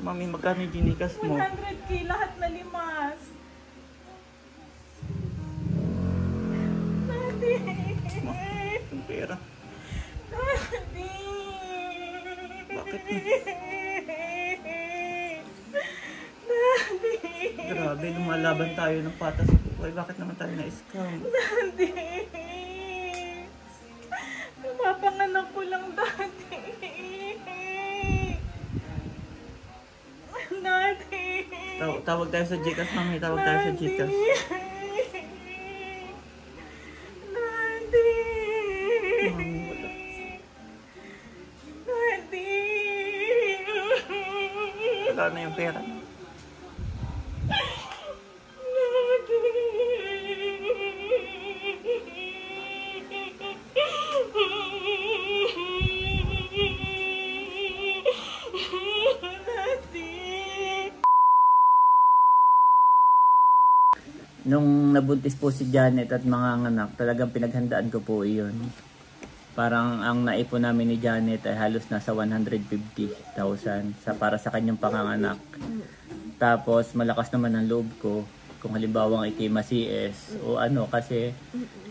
Mami, magkano yung ginikas mo? 100k lahat na limas. Daddy. Ang pera. Daddy. Bakit? Daddy. Grabe, lumalaban tayo ng patas. Uy, bakit naman tayo na-scam? Daddy. Mapapanganak ko lang, Daddy. Daddy. Tawag tayo sa Gcash, Mami. Tawag tayo sa Gcash. Daddy. Mami, wala. Daddy. Wala na yung pera. Nung nabuntis po si Janet at mga anak, talagang pinaghandaan ko po iyon. Parang ang naipon namin ni Janet ay halos nasa 150,000 para sa kanyang panganganak. Tapos malakas naman ang loob ko kung halimbawa ikay ma-CS o ano, kasi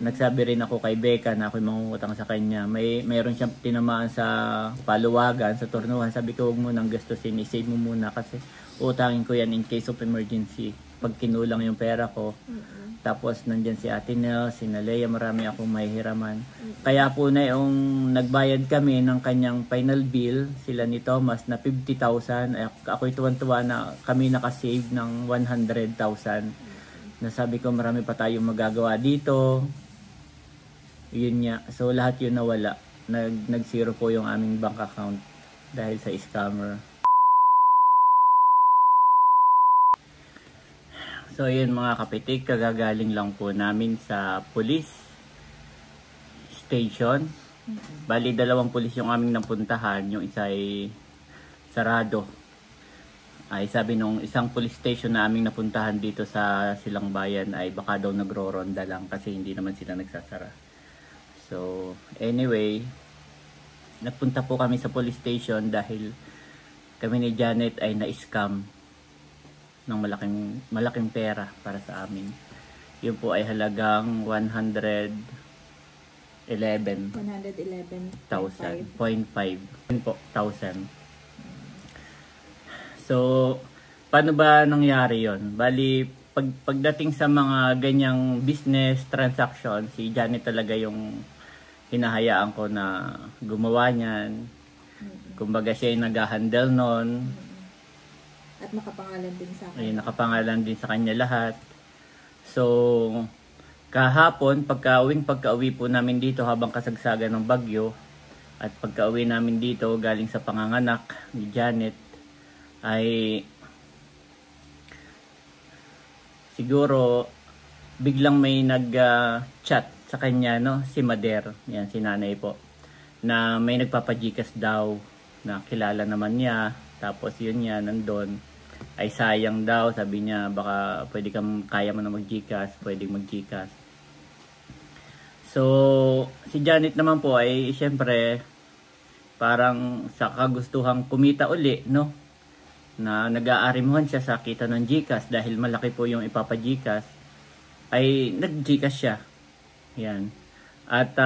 nagsabi rin ako kay Becca na ako'y mangungutang sa kanya. Mayroon siyang tinamaan sa paluwagan, sa turnuhan. Sabi ko, huwag mo nang gastusin, i-save mo muna kasi utangin ko yan in case of emergency. Pag kinulang yung pera ko. Tapos nandyan si Ate Nel, si Nalea, marami akong mahihiraman. Kaya po na yung nagbayad kami ng kanyang final bill, sila ni Thomas, na 50,000. Ako'y tuwan-tuwa na kami nakasave ng 100,000. Nasabi ko marami pa tayong magagawa dito. Yun niya. So lahat yun nawala. Nag-zero po yung aming bank account dahil sa scammer. So yun mga kapitik, kagagaling lang po namin sa police station. Bali 2 pulis yung aming napuntahan, yung isa ay sarado. Ay sabi nung isang police station na aming napuntahan dito sa Silang Bayan ay baka daw nagro-ronda lang kasi hindi naman sila nagsasara. So anyway, nagpunta po kami sa police station dahil kami ni Janet ay na-scam ng malaking pera para sa amin. Yun po ay halagang 111,000. So, paano ba nangyari yon? Bali, pagdating sa mga ganyang business transaction, si Janet talaga yung hinahayaan ko na gumawa niyan. Kumbaga siya yung nag-handle nun. At nakapangalan din sa akin. Ay, nakapangalan din sa kanya lahat. So, kahapon, pagka-uwi po namin dito habang kasagsagan ng bagyo, at pagka-uwi namin dito galing sa panganganak ni Janet, ay siguro biglang may nag-chat sa kanya, no? Si Mader, yan, si nanay po, na may nagpapajikas daw na kilala naman niya. Tapos yun niya, nandun. Ay sayang daw, sabi niya, baka kaya mo na mag-Gcash, pwedeng mag-Gcash. So, si Janet naman po ay siyempre parang sa kagustuhang kumita uli, no? Na nag-aarimuhan siya sa kita ng Gcash dahil malaki po yung ipapa-Gcash, ay nag-Gcash siya. Yan. At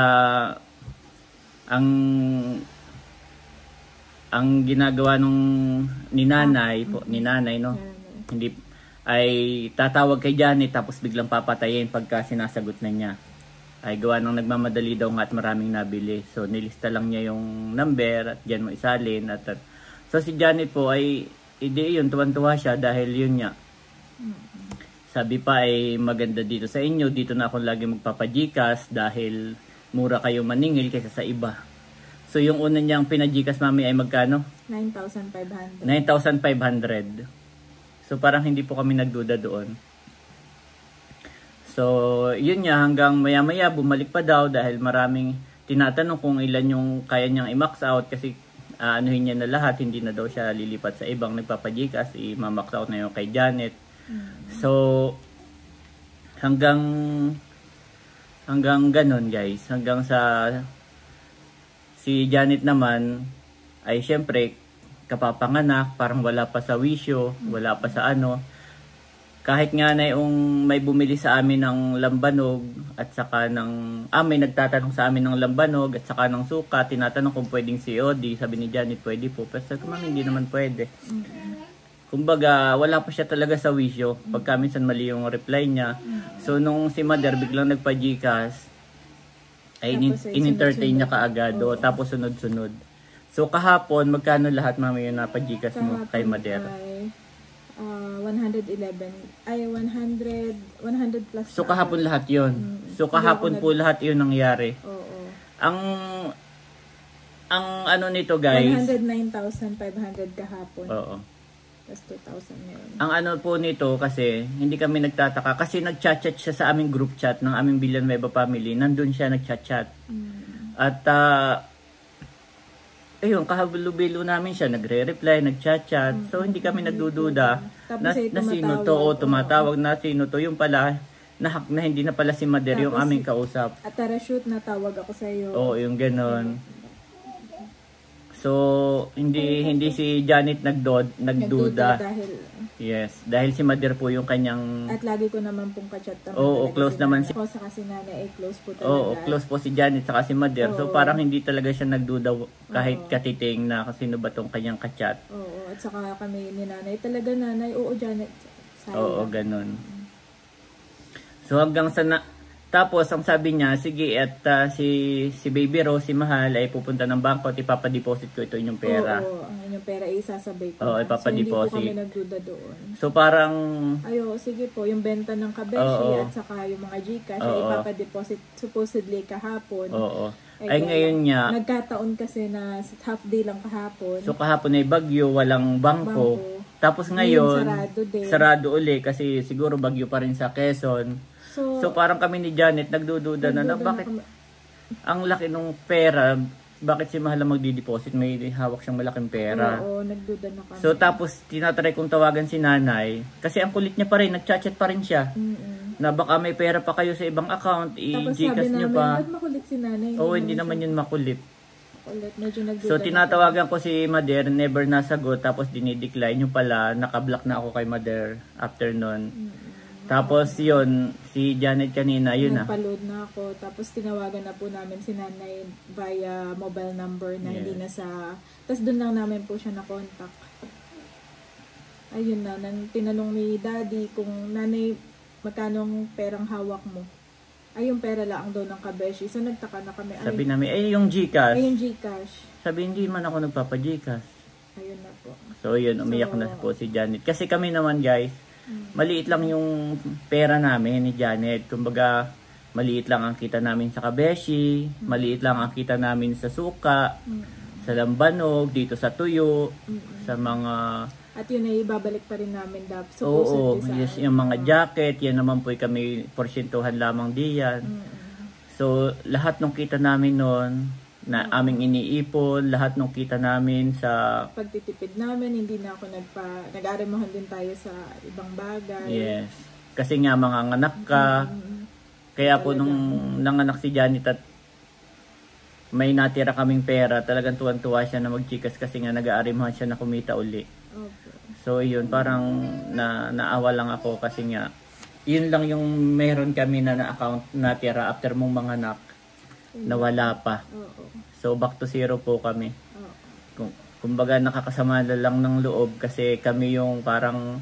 ang ginagawa ni nanay no, hindi ay tatawag kay Janet tapos biglang papatayin pagka sinasagot na niya. Ay gawa ng nagmamadali daw nga at maraming nabili. So nilista lang niya yung number at diyan mo isalin at so si Janet po ay yun, tuwan-tuwa siya dahil yun niya. Sabi pa ay maganda dito sa inyo, dito na ako lagi magpapa-Gcash dahil mura kayo maningil kaysa sa iba. So yung una niyang pina-Gcash, Mami, ay magkano? 9,500. 9,500. So parang hindi po kami nagduda doon. So yun niya, hanggang maya-maya bumalik pa daw dahil maraming tinatanong kung ilan yung kaya niyang i-max out kasi anuhin niya na lahat, hindi na daw siya lilipat sa ibang nagpapa-Gcash, i-max out na yung kay Janet. So hanggang ganun guys, hanggang sa si Janet naman ay syempre kapapanganak, parang wala pa sa wisyo, wala pa sa ano. Kahit nga na yung may bumili sa amin ng lambanog at saka ng, may nagtatanong sa amin ng lambanog at saka ng suka, tinatanong kung pwedeng COD, sabi ni Janet, pwede po. Pero sabi ko, ma'am, hindi naman pwede. Kumbaga, wala pa siya talaga sa wisyo. Pagka minsan mali yung reply niya. So, nung si Mother biglang nagpa-Gcash, ay in-entertain niya kaagad. Tapos sunod-sunod. So, kahapon, magkano lahat, mami, yung napa-Gcash mo kay Mother? 111, 100 plus. So, kahapon lahat yun. So, kahapon po lahat yun nangyari. Oo. Ang ano nito, guys. 109,500 kahapon. Oo. Plus 2,000 ngayon. Ang ano po nito kasi, hindi kami nagtataka. Kasi nag-chat-chat siya sa aming group chat ng aming Villanueva family. Nandun siya nag-chat-chat. At, ayun, kahabilo-bilo namin siya. Nagre-reply, nag-chat-chat. So, hindi kami nagdududa na sino to o tumatawag na sino to. Yung pala, na hindi na pala si Mother yung aming kausap. At tara shoot, natawag ako sa iyo. Oo, yung ganon. So, hindi si Janet nagduda. Dahil si Mother po yung kanyang... At lagi ko naman pong kachat naman. Oo, close naman. Ako sa kasi nanay, close po talaga. Oo, close po si Janet saka si Mother. So, parang hindi talaga siya nagduda kahit katiting na sino ba tong kanyang kachat. Oo, at saka kami ni nanay. Talaga nanay, oo Janet. Oo, ganun. So, hanggang sa tapos, ang sabi niya, sige, at si Baby Rose, si Mahal, ay pupunta ng bangko at ipapadeposit ko ito inyong pera. Oo, ang inyong pera isasabay ko. Oo, ipapadeposit. So, hindi po kami nagduda doon. So, parang... sige po, yung benta ng kabeshi at saka yung mga Gcash, ay ipapadeposit supposedly kahapon. Oo. Ay ngayon niya... Nagkataon kasi na half day lang kahapon. So, kahapon ay bagyo, walang bangko. Tapos ngayon, sarado uli kasi siguro bagyo pa rin sa Quezon. So parang kami ni Janet nagdududa na bakit ang laki ng pera, bakit si Mahal magdi-deposit, may hawak siyang malaking pera. Oo, nagduda na kami. So tapos tinatry kong tawagan si nanay kasi ang kulit niya pa rin, nagchat-chat pa rin siya. Na baka may pera pa kayo sa ibang account, i-Gcash niyo pa. Tapos makulit si nanay. Oo, hindi naman yun makulit. Medyo nagduda. So tinatawagan ko si Mother, never nasagot, tapos dinidecline yung pala, nakablock na ako kay Mother after nun. Tapos yun, si Janet kanina, yun na. Nagpa-load na ako. Tapos tinawagan na po namin si nanay via mobile number na hindi na sa... Tapos doon lang namin po siya na-contact. Ayun na, tinanong ni daddy kung nanay, magkano ang perang hawak mo? Ay, yung pera lang doon ng kabeshi. So nagtaka na kami. Sabi namin, yung Gcash. Yung Gcash. Sabi, hindi man ako nagpapa-Gcash. Ayun na po. So yun, umiyak na po si Janet. Kasi kami naman guys, maliit lang yung pera namin ni Janet. Kumbaga, maliit lang ang kita namin sa kabeshi, maliit lang ang kita namin sa suka, sa lambanog, dito sa tuyo, sa mga... At yun ay babalik pa rin namin dapat. Oo, yes, yung mga jacket, yan naman po kami porsyentuhan lamang diyan. So, lahat ng kita namin noon, na aming iniipon, lahat ng kita namin sa pagtitipid namin, hindi na ako nag-arimahan din tayo sa ibang bagay. Yes. Kasi nga mga anak ka. Kaya po nung nanganak si Janet at may natira kaming pera, talagang tuwan-tuwa siya na mag-Gcash kasi nga nag-aarimahan siya na kumita uli. Okay. So yun, parang naawa lang ako kasi nga yun lang yung meron kami na account natira after mong mga anak. Nawala pa. So back to zero po kami. Kumbaga nakakasama lang ng loob kasi kami yung parang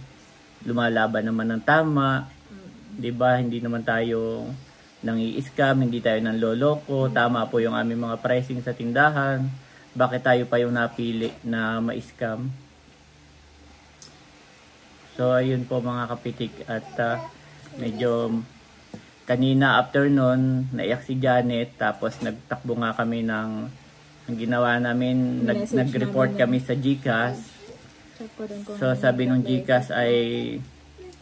lumalaban naman ng tama. 'Di ba? Hindi naman tayo nang-i-scam, hindi tayo nang loloko. Tama po yung aming mga pricing sa tindahan. Bakit tayo pa yung napili na ma-scam? So ayun po mga kapitik at medyo kanina afternoon, naiyak si Janet, tapos nagtakbo nga kami ang ginawa namin, nag-report kami sa Gcash. So sabi nung Gcash ay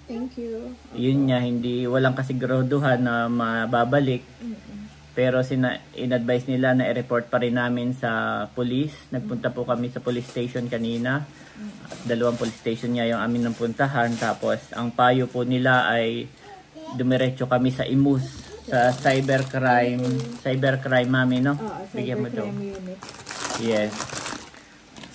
thank you. Yun niya, walang kasiguraduhan na mababalik. Pero in-advise nila na i-report pa rin namin sa police. Nagpunta po kami sa police station kanina. 2 police station niya yung amin puntahan. Tapos ang payo po nila ay dumiretso kami sa IMUS, sa cybercrime mami, no? Cybercrime unit. Yes.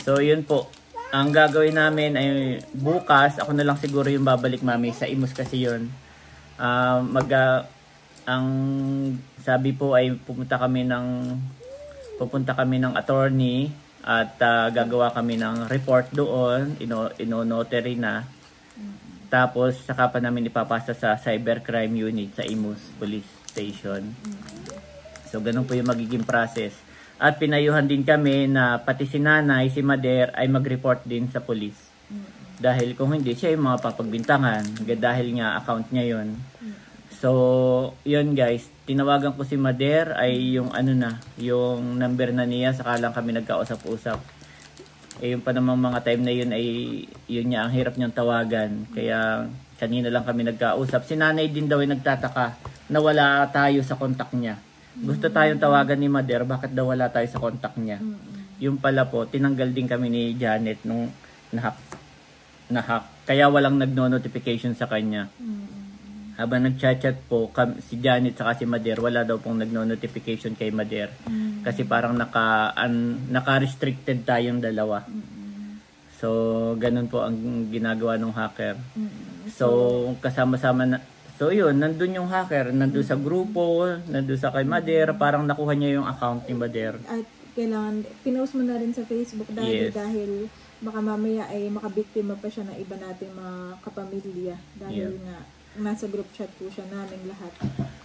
So yun po. ang gagawin namin ay bukas, ako na lang siguro yung babalik mami sa Imus kasi yun. Ang sabi po ay pupunta kami ng attorney at gagawa kami ng report doon, ino-notary na. Tapos saka pa namin ipapasa sa cybercrime unit sa Imus Police Station. So ganun po yung magiging process. At pinayuhan din kami na pati si nanay, si Mader ay mag-report din sa police. Dahil kung hindi, siya yung mga papagbintangan. Dahil nga account niya yon. So, yun guys. Tinawagan ko si Mader ay yung yung number na niya. Saka lang kami nagkausap-usap. Yung pa namang mga time na yun ay yun niya ang hirap niyang tawagan. Kaya kanina lang kami nagkausap. Si nanay din daw ay nagtataka na wala tayo sa contact niya. Gusto tayong tawagan ni Mader, bakit daw wala tayo sa contact niya? Yung pala po, tinanggal din kami ni Janet nung na-hack. Kaya walang nagno-notification sa kanya. Habang nag-chat po, si Janet saka si Mader, wala daw pong nagno-notification kay Mader. Kasi parang naka-restricted tayong dalawa. So, ganun po ang ginagawa ng hacker. So, kasama-sama na. So yun, nandun yung hacker, nandun sa grupo, nandun sa kay Mader, parang nakuha niya yung account ni Mader. At kailangan, pinost mo na rin sa Facebook dahil baka mamaya ay makabiktima pa siya ng iba nating mga kapamilya. Dahil nga, nasa group chat po siya namin lahat.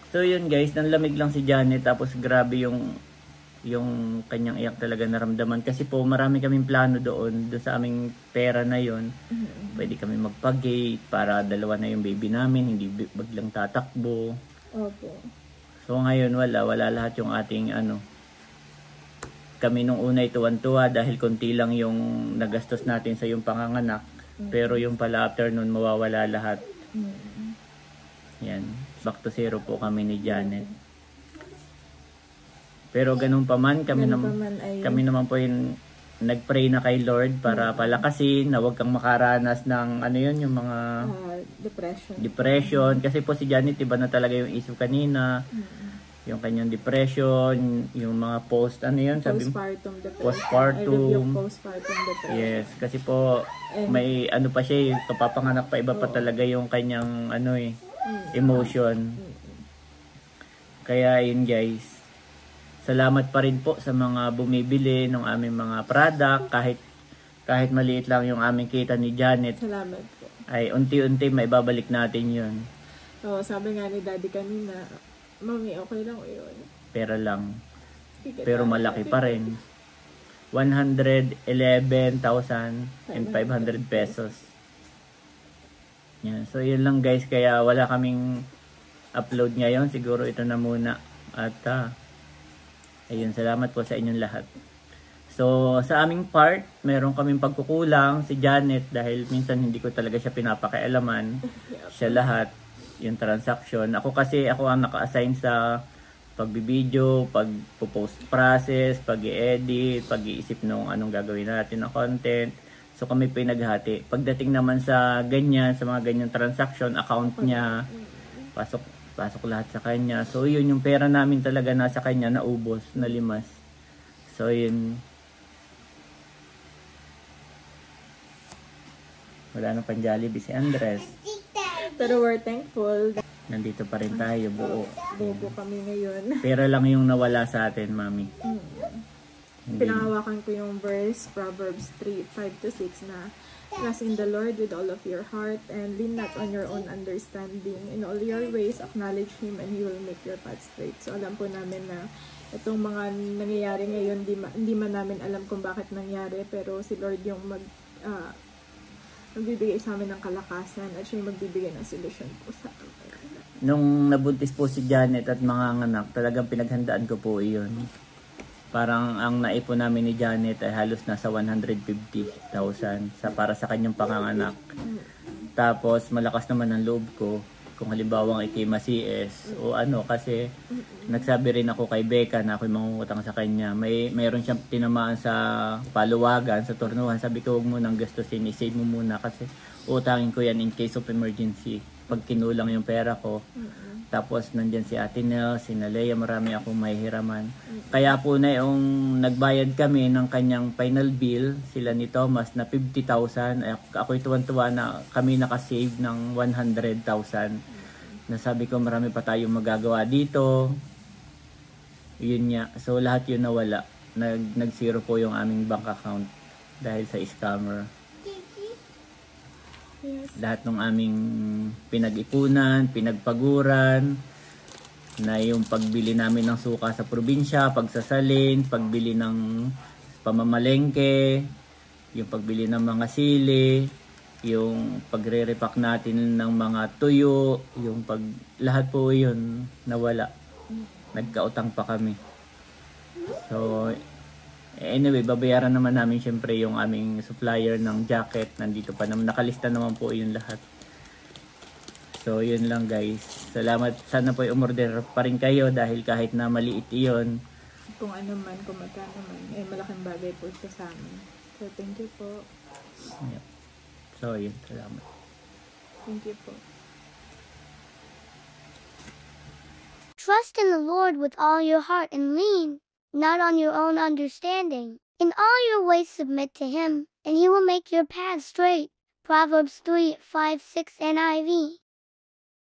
So yun guys, nanlamig lang si Janet, tapos grabe yung kanyang iyak talaga naramdaman. Kasi po marami kaming plano doon sa aming pera na yon. Pwede kami magpag-gate para dalawa na yung baby namin, hindi biglang tatakbo. Opo. So ngayon wala lahat yung ating kami nung una tuwan-tuwa dahil konti lang yung nagastos natin sa yung panganganak. Pero yung pala after nun mawawala lahat. Yan, back to zero po kami ni Janet. Pero ganun pa man, kami naman po yung nag-pray na kay Lord para palakasin na huwag kang makaranas ng yung mga depression. Kasi po si Janet, iba na talaga yung isip kanina. Yung kanyang depression, yung mga postpartum depression. Yes, kasi po may pa siya, kapapanganak pa, iba pa talaga yung kanyang emotion. Kaya yun guys. Salamat pa rin po sa mga bumibili ng aming mga product, kahit maliit lang yung aming kita ni Janet. Salamat po. Ay unti-unti maibabalik natin yun. Oo, sabi nga ni Daddy kanina, Mami, okay lang yun. Pera lang. Pero malaki pa rin. 111,500 pesos. Yan. So yun lang guys, kaya wala kaming upload ngayon. Siguro ito na muna. At ayun, salamat po sa inyong lahat. So, sa aming part, meron kaming pagkukulang si Janet dahil minsan hindi ko talaga siya pinapakialaman. Siya lahat, yung transaction. Ako ang naka-assign sa pagbibideo, pag-post process, pag-i-edit, pag-iisip nung anong gagawin natin na content. So, kami pinaghati. Pagdating naman sa mga ganyang transaction, account niya, pasok lahat sa kanya. So yun yung pera namin talaga nasa kanya, naubos, nalimas. So yun. Wala nang pang-Jollibee si Andres. Pero we're thankful. Nandito pa rin tayo, buo. Buo kami ngayon. Pera lang yung nawala sa atin, Mami. Pinangawakan ko yung verse, Proverbs 3:5-6 na trust in the Lord with all of your heart and lean not on your own understanding. In all your ways, acknowledge Him and He will make your path straight. So alam po namin na itong mga nangyayari ngayon, hindi man namin alam kung bakit nangyari, pero si Lord yung magbibigay sa amin ng kalakasan at siya yung magbibigay ng solusyon po sa amin. Nung nabuntis po si Janet at mga anak, talagang pinaghandaan ko po iyon. Parang ang naipon namin ni Janet ay halos nasa 150,000 para sa kanyang panganganak. Tapos malakas naman ang loob ko kung halimbawa ikay ma-CS o kasi nagsabi rin ako kay Becca na ako'y mangungutang sa kanya. Mayroon siyang tinamaan sa paluwagan, sa turnuhan. Sabi ko, huwag mo nang gastusin, i-save mo muna kasi utangin ko yan in case of emergency. Pag kinulang yung pera ko, Tapos nandyan si Ate Nel, si Nalea, marami akong mahihiraman. Kaya po na yung nagbayad kami ng kanyang final bill, sila ni Thomas na 50,000. Ako'y tuwan-tuwa na kami nakasave ng 100,000. Nasabi ko marami pa tayong magagawa dito. Yun nga. So lahat yun nawala. Nag-zero po yung aming bank account dahil sa scammer. Yes. Lahat ng aming pinag-ipunan, pinagpaguran, na yung pagbili namin ng suka sa probinsya, pagsasalin, pagbili ng pamamalengke, yung pagbili ng mga sili, yung pagre-repack natin ng mga tuyo, yung lahat po yun nawala. Nagkautang pa kami. So, anyway, babayaran naman namin syempre yung aming supplier ng jacket. Nandito pa naman, nakalista naman po yung lahat. So, yun lang guys. Salamat. Sana po umorder pa rin kayo dahil kahit na maliit iyon. Kung ano man, kung magkano man, eh malaking bagay po siya sa amin. So, thank you po. Yeah. So, yun. Salamat. Thank you po. Trust in the Lord with all your heart and lean not on your own understanding. In all your ways submit to Him, and He will make your path straight. Proverbs 3:5-6 NIV.